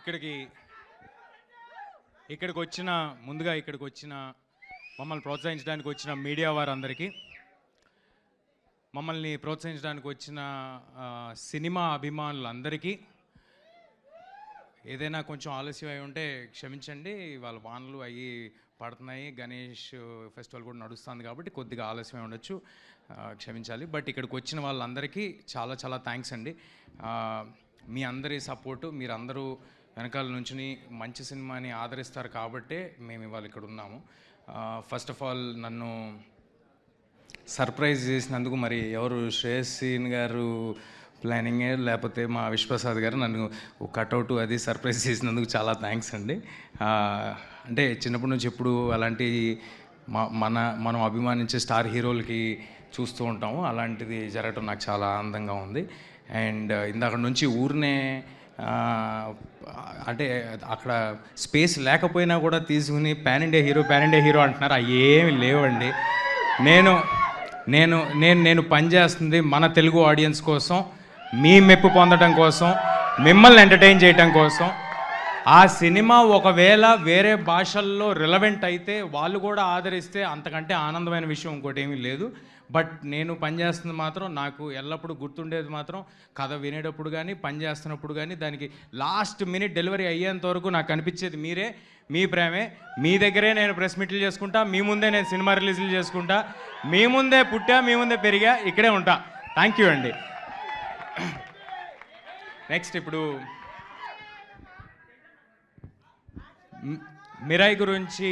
ఇక్కడికి వచ్చిన మమ్మల్ని ప్రోత్సహించడానికి వచ్చిన మీడియా వారందరికీ, మమ్మల్ని ప్రోత్సహించడానికి వచ్చిన సినిమా అభిమానులందరికీ, ఏదైనా కొంచెం ఆలస్యం అయి ఉంటే క్షమించండి. వాళ్ళ వానలు అవి పడుతున్నాయి, గణేష్ ఫెస్టివల్ కూడా నడుస్తుంది కాబట్టి కొద్దిగా ఆలస్యం ఉండొచ్చు, క్షమించాలి. బట్ ఇక్కడికి వచ్చిన వాళ్ళందరికీ చాలా చాలా థ్యాంక్స్ అండి. మీ అందరి సపోర్టు, మీరందరూ వెనకాల నుంచి మంచి సినిమాని ఆదరిస్తారు కాబట్టే మేము ఇవాళ ఇక్కడ ఉన్నాము. ఫస్ట్ ఆఫ్ ఆల్ నన్ను సర్ప్రైజ్ చేసినందుకు మరి ఎవరు, శ్రేయస్ సీన్ గారు ప్లానింగే లేకపోతే మా విశ్వప్రసాద్ గారు నన్ను కట్అవుట్ అది సర్ప్రైజ్ చేసినందుకు చాలా థ్యాంక్స్ అండి. అంటే చిన్నప్పటి నుంచి ఎప్పుడు అలాంటి మనం అభిమానించే స్టార్ హీరోలకి చూస్తూ ఉంటాము, అలాంటిది జరగటం నాకు చాలా ఆనందంగా ఉంది. అండ్ ఇందాక నుంచి ఊరినే అంటే అక్కడ స్పేస్ లేకపోయినా కూడా తీసుకుని పాన్ ఇండియా హీరో అంటున్నారు. అవి ఏమి లేవండి. నేను పనిచేస్తుంది మన తెలుగు ఆడియన్స్ కోసం, మీ మెప్పు పొందడం కోసం, మిమ్మల్ని ఎంటర్టైన్ చేయడం కోసం. ఆ సినిమా ఒకవేళ వేరే భాషల్లో రిలవెంట్ అయితే వాళ్ళు కూడా ఆదరిస్తే అంతకంటే ఆనందమైన విషయం ఇంకోటి ఏమీ లేదు. బట్ నేను పనిచేస్తుంది మాత్రం నాకు ఎల్లప్పుడూ గుర్తుండేది మాత్రం కథ వినేటప్పుడు కానీ పని చేస్తున్నప్పుడు కానీ దానికి లాస్ట్ మినిట్ డెలివరీ అయ్యేంత వరకు నాకు అనిపించేది మీరే, మీ ప్రేమే. మీ దగ్గరే నేను ప్రెస్ మీట్లు చేసుకుంటా, మీ ముందే నేను సినిమా రిలీజ్లు చేసుకుంటా, మీ ముందే పుట్టా, మీ ముందే పెరిగా, ఇక్కడే ఉంటా. థ్యాంక్ యూ అండి. నెక్స్ట్ ఇప్పుడు మిరాయి గురించి.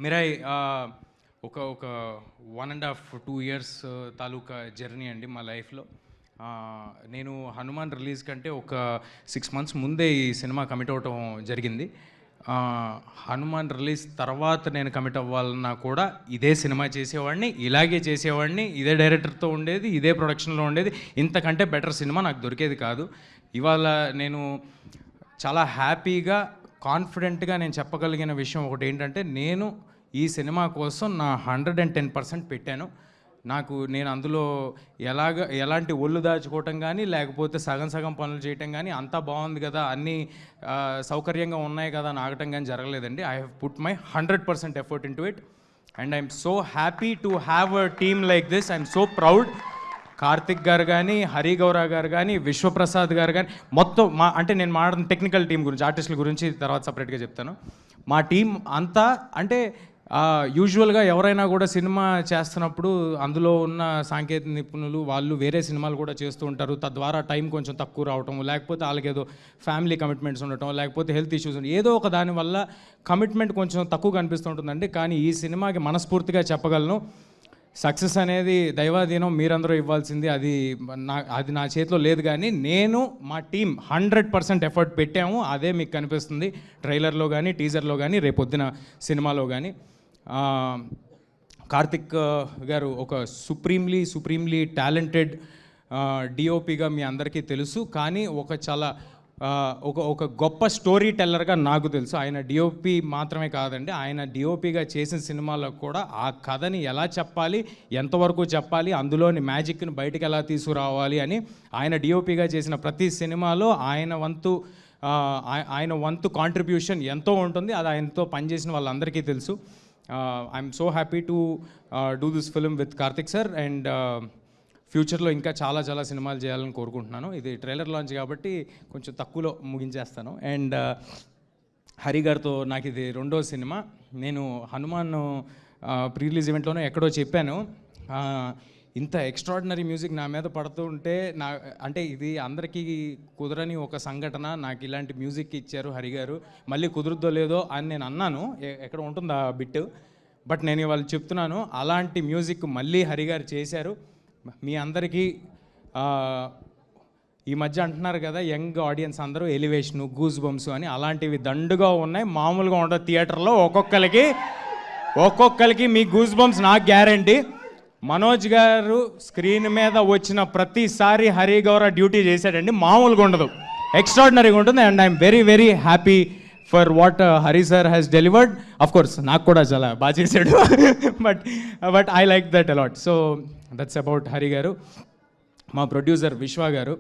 మిరాయి ఒక 1.5-2 years తాలూకా జర్నీ అండి మా లైఫ్లో. నేను హనుమాన్ రిలీజ్ కంటే ఒక 6 months ముందే ఈ సినిమా కమిట్ అవ్వటం జరిగింది. హనుమాన్ రిలీజ్ తర్వాత నేను కమిట్ అవ్వాలన్నా కూడా ఇదే సినిమా చేసేవాడిని, ఇలాగే చేసేవాడిని, ఇదే డైరెక్టర్తో ఉండేది, ఇదే ప్రొడక్షన్లో ఉండేది. ఇంతకంటే బెటర్ సినిమా నాకు దొరికేది కాదు. ఇవాళ నేను చాలా హ్యాపీగా, కాన్ఫిడెంట్గా నేను చెప్పగలిగిన విషయం ఒకటి ఏంటంటే, నేను ఈ సినిమా కోసం నా 110% పెట్టాను. నేను అందులో ఎలాంటి ఒళ్ళు దాచుకోవటం కానీ, లేకపోతే సగం పనులు చేయటం కానీ, అంతా బాగుంది కదా, అన్నీ సౌకర్యంగా ఉన్నాయి కదా అని ఆగటం కానీ జరగలేదండి. I have put my 100% effort into it and I'm so happy to have a team like this. I'm so proud. Karthik garu కానీ, హరి గౌరా గారు కానీ, విశ్వప్రసాద్ గారు కానీ, మొత్తం నేను మాట్లాడుతున్న టెక్నికల్ టీం గురించి, ఆర్టిస్టుల గురించి తర్వాత సపరేట్గా చెప్తాను. మా టీం అంతా అంటే యూజువల్గా ఎవరైనా కూడా సినిమా చేస్తున్నప్పుడు అందులో ఉన్న సాంకేతిక నిపుణులు వాళ్ళు వేరే సినిమాలు కూడా చేస్తూ ఉంటారు. తద్వారా టైం కొంచెం తక్కువ రావటం, లేకపోతే వాళ్ళకి ఏదో ఫ్యామిలీ కమిట్మెంట్స్ ఉండటం, లేకపోతే హెల్త్ ఇష్యూస్ ఏదో ఒక దానివల్ల కమిట్మెంట్ కొంచెం తక్కువ కనిపిస్తుంటుందండి. కానీ ఈ సినిమాకి మనస్ఫూర్తిగా చెప్పగలను, సక్సెస్ అనేది దైవాధీనం, మీరందరూ ఇవ్వాల్సింది. అది నా చేతిలో లేదు. కానీ నేను, మా టీం 100% ఎఫర్ట్ పెట్టాము. అదే మీకు కనిపిస్తుంది ట్రైలర్లో కానీ, టీజర్లో కానీ, రేపొద్దున సినిమాలో కానీ. కార్తిక్ గారు ఒక సుప్రీంలీ టాలెంటెడ్ డిఓపిగా మీ అందరికీ తెలుసు. కానీ ఒక గొప్ప స్టోరీ టెల్లర్గా నాకు తెలుసు. ఆయన డిఓపి మాత్రమే కాదండి, ఆయన డిఓపిగా చేసిన సినిమాలకు కూడా ఆ కథని ఎలా చెప్పాలి, ఎంతవరకు చెప్పాలి, అందులోని మ్యాజిక్ని బయటికి ఎలా తీసుకురావాలి అని ఆయన డిఓపిగా చేసిన ప్రతి సినిమాలో ఆయన వంతు కాంట్రిబ్యూషన్ ఎంతో ఉంటుంది. అది ఆయనతో పనిచేసిన వాళ్ళందరికీ తెలుసు. I'm so happy to do this film with Karthik sir. And ఫ్యూచర్లో ఇంకా చాలా సినిమాలు చేయాలని కోరుకుంటున్నాను. ఇది ట్రైలర్ లాంచ్ కాబట్టి కొంచెం తక్కువలో ముగించేస్తాను. అండ్ హరి గారితో నాకు ఇది 2వ సినిమా. నేను హనుమాన్ ప్రీ రిలీజ్ ఈవెంట్లోనే ఎక్కడో చెప్పాను, ఇంత ఎక్స్ట్రాడినరీ మ్యూజిక్ నా మీద పడుతూ ఉంటే అంటే ఇది అందరికీ కుదరని ఒక సంఘటన. నాకు ఇలాంటి మ్యూజిక్ ఇచ్చారు హరి గారు, మళ్ళీ కుదురుద్దో లేదో అని నేను అన్నాను, ఎక్కడ ఉంటుంది ఆ బిట్. బట్ నేను ఇవాళ చెప్తున్నాను, అలాంటి మ్యూజిక్ మళ్ళీ హరి గారు చేశారు. మీ అందరికీ ఈ మధ్య అంటున్నారు కదా యంగ్ ఆడియన్స్ అందరూ ఎలివేషను, గూస్ బంప్స్ అని, అలాంటివి దండుగా ఉన్నాయి. మామూలుగా ఉండదు థియేటర్లో. ఒక్కొక్కరికి మీ గూస్ బంప్స్ నాకు గ్యారంటీ. మనోజ్ గారు స్క్రీన్ మీద వచ్చిన ప్రతిసారి హరి గౌర డ్యూటీ చేశాడండి, మామూలుగా ఉండదు, ఎక్స్ట్రాడినరీగా ఉంటుంది. And I'm very happy for what Hari sir has delivered. Of course నాకు కూడా చాలా బాగా చేశాడు, but I like that a lot. So that's about Hari గారు. మా ప్రొడ్యూసర్ విశ్వ గారు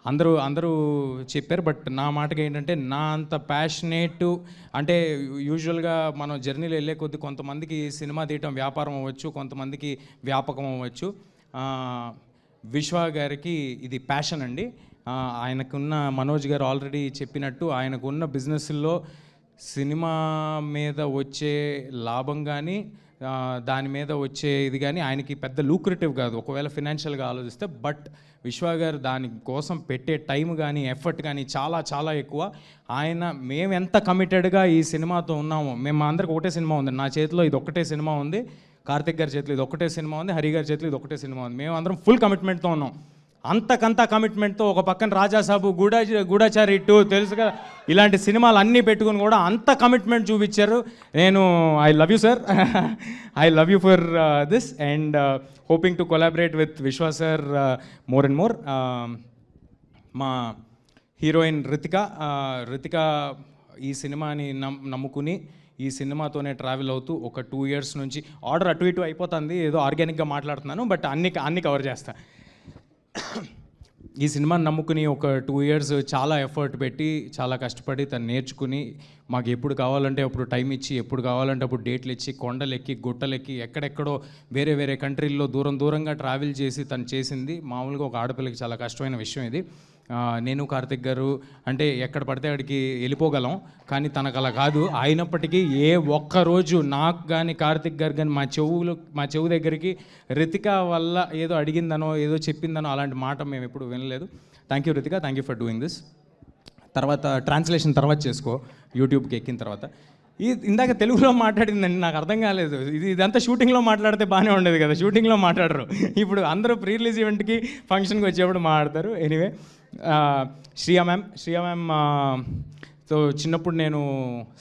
అందరూ అందరూ చెప్పారు. బట్ నా మాటకి ఏంటంటే నా అంత ప్యాషనేట్ అంటే యూజువల్గా మనం జర్నీలో వెళ్ళే కొద్దీ కొంతమందికి సినిమా తీయటం వ్యాపారం అవ్వచ్చు, కొంతమందికి వ్యాపకం అవ్వచ్చు. విశ్వ గారికి ఇది ప్యాషన్ అండి. ఆయనకున్న మనోజ్ గారు ఆల్రెడీ చెప్పినట్టు ఆయనకున్న బిజినెస్లో సినిమా మీద వచ్చే లాభం కానీ దాని మీద వచ్చే ఇది కానీ ఆయనకి పెద్ద లూక్రేటివ్ కాదు ఒకవేళ ఫినాన్షియల్గా ఆలోచిస్తే. బట్ విశ్వ గారు దాని కోసం పెట్టే టైం కానీ ఎఫర్ట్ కానీ చాలా చాలా ఎక్కువ. మేము ఎంత కమిటెడ్గా ఈ సినిమాతో ఉన్నామో, మేము మా అందరికి ఒకటే సినిమా ఉంది, నా చేతిలో ఇది ఒక్కటే సినిమా ఉంది, కార్తిక్ గారి చేతిలో ఇది ఒకటే సినిమా ఉంది, హరి గారి చేతిలో ఇది ఒకటే సినిమా ఉంది. మేము అందరం ఫుల్ కమిట్మెంట్తో ఉన్నాం. అంతకంతా కమిట్మెంట్తో ఒక పక్కన రాజాసాబు, గూఢాచారి 2 తెలుసుగా, ఇలాంటి సినిమాలు అన్నీ పెట్టుకుని కూడా అంత కమిట్మెంట్ చూపించారు. నేను I love you sir, I love you for this and hoping to collaborate with విశ్వ సార్ మోర్ అండ్ మోర్. మా హీరోయిన్ రితిక ఈ సినిమాని నమ్ముకుని ఈ సినిమాతోనే ట్రావెల్ అవుతూ ఒక 2 years నుంచి ఆర్డర్ అటు ఇటు అయిపోతుంది, ఏదో ఆర్గానిక్గా మాట్లాడుతున్నాను బట్ అన్ని కవర్ చేస్తా. ఈ సినిమాని నమ్ముకుని ఒక 2 years చాలా ఎఫర్ట్ పెట్టి చాలా కష్టపడి తను నేర్చుకుని మాకు ఎప్పుడు కావాలంటే అప్పుడు టైం ఇచ్చి, ఎప్పుడు కావాలంటే అప్పుడు డేట్లు ఇచ్చి, కొండలెక్కి గుట్టలెక్కి ఎక్కడెక్కడో వేరే కంట్రీల్లో దూరంగా ట్రావెల్ చేసి తను చేసింది మామూలుగా ఒక ఆడపిల్లకి చాలా కష్టమైన విషయం ఇది. నేను కార్తిక్ గారు అంటే ఎక్కడ పడితే అక్కడికి వెళ్ళిపోగలం, కానీ తనకు అలా కాదు. అయినప్పటికీ ఏ ఒక్కరోజు నాకు కానీ కార్తిక్ గారు కానీ మా చెవు దగ్గరికి రితిక వల్ల ఏదో అడిగిందనో ఏదో చెప్పిందనో అలాంటి మాట మేము ఎప్పుడు వినలేదు. Thank you Ritika, thank you for doing this. తర్వాత ట్రాన్స్లేషన్ తర్వాత చేసుకో యూట్యూబ్కి ఎక్కిన తర్వాత. ఇందాక తెలుగులో మాట్లాడిందండి, నాకు అర్థం కాలేదు. ఇదంతా షూటింగ్లో మాట్లాడితే బాగానే ఉండేది కదా, షూటింగ్లో మాట్లాడరు. ఇప్పుడు అందరూ ప్రీ రిలీజ్ ఈవెంట్కి ఫంక్షన్కి వచ్చేప్పుడు మాట్లాడతారు. ఎనీవే, శ్రియా మ్యామ్ సో చిన్నప్పుడు నేను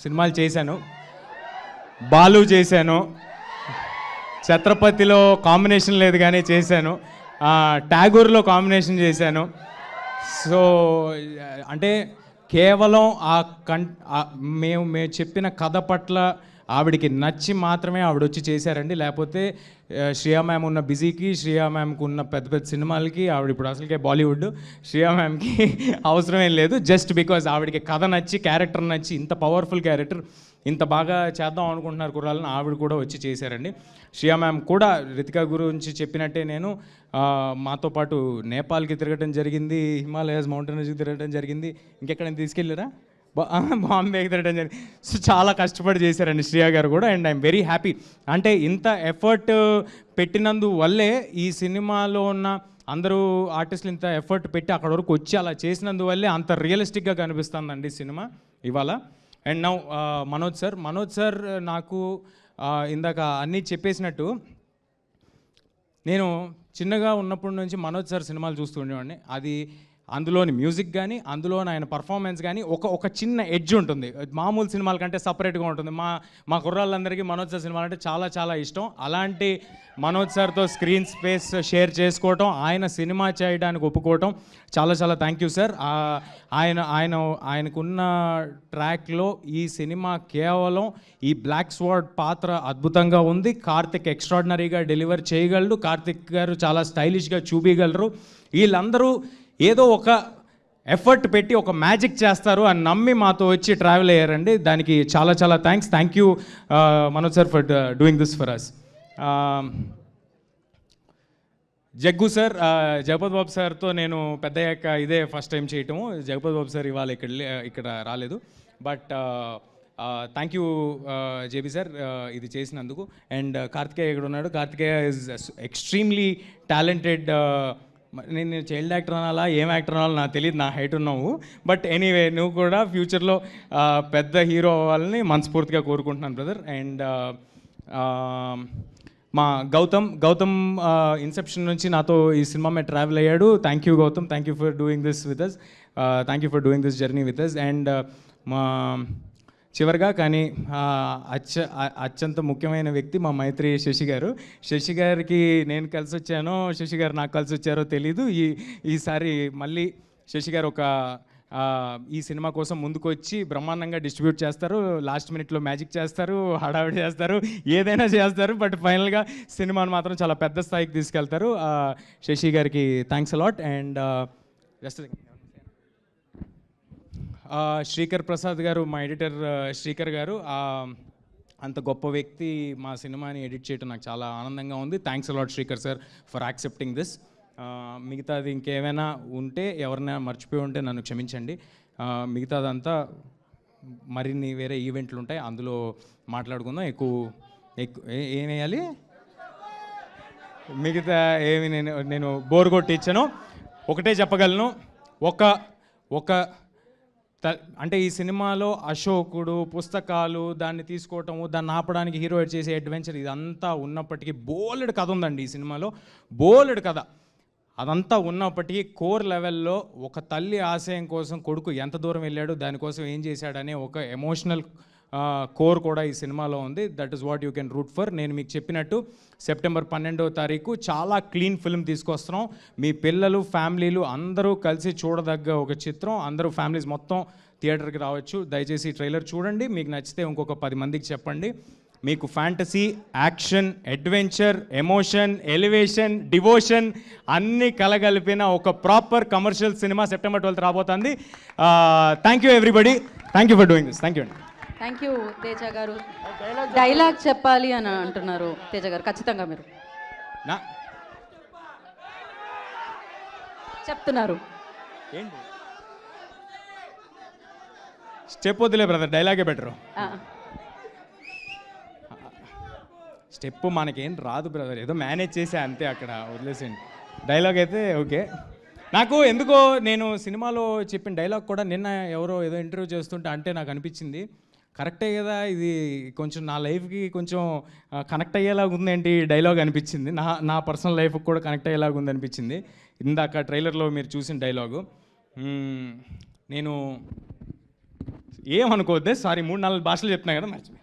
సినిమాలు చేశాను, బాలు చేశాను, ఛత్రపతిలో కాంబినేషన్ లేదు కానీ చేశాను, ట్యాగూర్లో కాంబినేషన్ చేశాను. సో అంటే కేవలం మేము చెప్పిన కథ పట్ల ఆవిడికి నచ్చి మాత్రమే ఆవిడ వచ్చి చేశారండి. లేకపోతే శ్రియా మ్యామ్ ఉన్న బిజీకి, శ్రియా మ్యామ్కి ఉన్న పెద్ద సినిమాలకి ఆవిడ ఇప్పుడు అసలుకే బాలీవుడ్, శ్రియా మ్యామ్కి అవసరమేం లేదు. జస్ట్ బికాజ్ ఆవిడకి కథ నచ్చి, క్యారెక్టర్ నచ్చి, ఇంత పవర్ఫుల్ క్యారెక్టర్ ఇంత బాగా చేద్దాం అనుకుంటున్నారు కుర్రాలని ఆవిడ కూడా వచ్చి చేశారండి. శ్రియా మ్యామ్ కూడా రితిక గురించి చెప్పినట్టే నేను మాతో పాటు నేపాల్కి తిరగడం జరిగింది, హిమాలయాస్ మౌంటైన్స్కి తిరగడం జరిగింది, ఇంకెక్కడైనా తీసుకెళ్ళారా, బాంబేకి తిరగడం జరిగింది. సో చాలా కష్టపడి చేశారండి శ్రియా గారు కూడా. And I'm very happy. అంటే ఇంత ఎఫర్ట్ పెట్టినందువల్లే ఈ సినిమాలో ఉన్న అందరూ ఆర్టిస్టులు ఇంత ఎఫర్ట్ పెట్టి అక్కడ వరకు వచ్చి అలా చేసినందువల్లే అంత రియలిస్టిక్గా కనిపిస్తుందండి సినిమా ఇవాళ. అండ్ నౌ మనోజ్ సార్ నాకు ఇందాక అన్నీ చెప్పేసినట్టు నేను చిన్నగా ఉన్నప్పటి నుంచి మనోజ్ సార్ సినిమాలు చూస్తూ ఉండేవాడిని. అది అందులోని మ్యూజిక్ కానీ, అందులోని ఆయన పర్ఫార్మెన్స్ కానీ ఒక చిన్న ఎడ్జ్ ఉంటుంది, మామూలు సినిమాల కంటే సపరేట్గా ఉంటుంది. మా కుర్రాళ్ళందరికీ మనోజ్ సార్ సినిమాలు అంటే చాలా చాలా ఇష్టం. అలాంటి మనోజ్ సార్తో స్క్రీన్ స్పేస్ షేర్ చేసుకోవటం, ఆయన సినిమా చేయడానికి ఒప్పుకోవటం చాలా చాలా థ్యాంక్ యూ సార్. ఆయనకున్న ట్రాక్లో ఈ సినిమా కేవలం ఈ బ్లాక్ స్వార్డ్ పాత్ర అద్భుతంగా ఉంది. కార్తిక్ ఎక్స్ట్రాడినరీగా డెలివర్ చేయగలడు, కార్తిక్ గారు చాలా స్టైలిష్గా చూపించగలరు. వీళ్ళందరూ ఏదో ఒక ఎఫర్ట్ పెట్టి ఒక మ్యాజిక్ చేస్తారు అని నమ్మి మాతో వచ్చి ట్రావెల్ అయ్యారండి. దానికి చాలా చాలా thank you Manoj sir for doing this for us. Jaggu sir, Jagapathi Babu సార్తో నేను పెద్దయ్యాక ఇదే ఫస్ట్ టైం చేయటము. జగపతి బాబు సార్ ఇవాళ ఇక్కడ రాలేదు. But thank you JB sir ఇది చేసినందుకు. అండ్ కార్తికేయ ఇక్కడ ఉన్నాడు. Karthikeya is extremely talented. నేను చైల్డ్ యాక్టర్ అనాలా ఏం యాక్టర్ అనాలో నాకు తెలియదు, నా హైట్ ఉన్నావు. బట్ ఎనీవే, నువ్వు కూడా ఫ్యూచర్లో పెద్ద హీరో అవ్వాలని మనస్ఫూర్తిగా కోరుకుంటున్నాను బ్రదర్. అండ్ మా గౌతమ్ ఇన్సెప్షన్ నుంచి నాతో ఈ సినిమా మీద ట్రావెల్ అయ్యాడు. Thank you Gautham, thank you for doing this with us, thank you for doing this journey with us. And మా చివరిగా కానీ అత్యంత ముఖ్యమైన వ్యక్తి మా మైత్రి శశి గారు. శశి గారికి నేను కలిసి వచ్చానో, శశి గారు నాకు కలిసి వచ్చారో తెలీదు. ఈసారి మళ్ళీ శశి గారు ఈ సినిమా కోసం ముందుకు వచ్చి బ్రహ్మాండంగా డిస్ట్రిబ్యూట్ చేస్తారు, లాస్ట్ మినిట్లో మ్యాజిక్ చేస్తారు, హడావిడి చేస్తారు, ఏదైనా చేస్తారు. బట్ ఫైనల్గా సినిమాను మాత్రం చాలా పెద్ద స్థాయికి తీసుకెళ్తారు. శశి గారికి thanks a lot. And just Srikar Prasad గారు, మా ఎడిటర్ శ్రీకర్ గారు, అంత గొప్ప వ్యక్తి మా సినిమాని ఎడిట్ చేయడం నాకు చాలా ఆనందంగా ఉంది. Thanks a lot Srikar sir for accepting this. మిగతాది ఇంకేమైనా ఉంటే, ఎవరైనా మర్చిపోయి ఉంటే నన్ను క్షమించండి. మిగతాదంతా మరిన్ని వేరే ఈవెంట్లు ఉంటాయి, అందులో మాట్లాడుకుందాం. ఏం వేయాలి, మిగతా ఏమి నేను బోర్ కొట్టించాను. ఒకటే చెప్పగలను, ఒక అంటే ఈ సినిమాలో అశోకుడు, పుస్తకాలు, దాన్ని తీసుకోవటము, దాన్ని ఆపడానికి హీరో చేసే అడ్వెంచర్, ఇదంతా ఉన్నప్పటికీ బోలెడు కథ ఉందండి ఈ సినిమాలో, బోలెడు కథ. అదంతా ఉన్నప్పటికీ కోర్ లెవెల్లో ఒక తల్లి ఆశయం కోసం కొడుకు ఎంత దూరం వెళ్ళాడు, దానికోసం ఏం చేశాడనే ఒక ఎమోషనల్ కోర్ కూడా ఈ సినిమాలో ఉంది. That is what you can root for. నేను మీకు చెప్పినట్టు సెప్టెంబర్ 12వ తారీఖు చాలా క్లీన్ ఫిల్మ్ తీసుకొస్తున్నాం. మీ పిల్లలు, ఫ్యామిలీలు అందరూ కలిసి చూడదగ్గ ఒక చిత్రం. అందరూ ఫ్యామిలీస్ మొత్తం థియేటర్కి రావచ్చు. దయచేసి ట్రైలర్ చూడండి, మీకు నచ్చితే ఇంకొక 10 మందికి చెప్పండి. మీకు fantasy, action, adventure, emotion, elevation, devotion అన్నీ కలగలిపిన ఒక ప్రాపర్ కమర్షియల్ సినిమా సెప్టెంబర్ 12 రాబోతుంది. Thank you everybody, thank you for doing this. Thank you అండి. థ్యాంక్ యూ తేజ గారు. డైలాగ్ చెప్పాలి అని అంటున్నారు తేజ గారు, ఖచ్చితంగా మీరు చెప్తున్నారు. ఏంటి స్టెప్ వద్దులే బ్రదర్, డైలాగే బెటరు. స్టెప్ మనకేం రాదు బ్రదర్, ఏదో మేనేజ్ చేసా అంతే, అక్కడ వదిలేసేయండి. డైలాగ్ అయితే ఓకే. నాకు ఎందుకో నేను సినిమాలో చెప్పిన డైలాగ్ కూడా నిన్న ఎవరో ఏదో ఇంటర్వ్యూ చేస్తుంటే అంటే నాకు అనిపించింది, కరెక్టే కదా, ఇది కొంచెం నా లైఫ్కి కొంచెం కనెక్ట్ అయ్యేలాగా ఉందేంటి డైలాగ్ అనిపించింది. నా పర్సనల్ లైఫ్కి కూడా కనెక్ట్ అయ్యేలాగా ఉంది అనిపించింది ఇందాక ట్రైలర్లో మీరు చూసిన డైలాగు. నేను ఏమనుకోవద్దే, సారీ 3-4 భాషలు చెప్తున్నా కదా, మర్చిపోయి.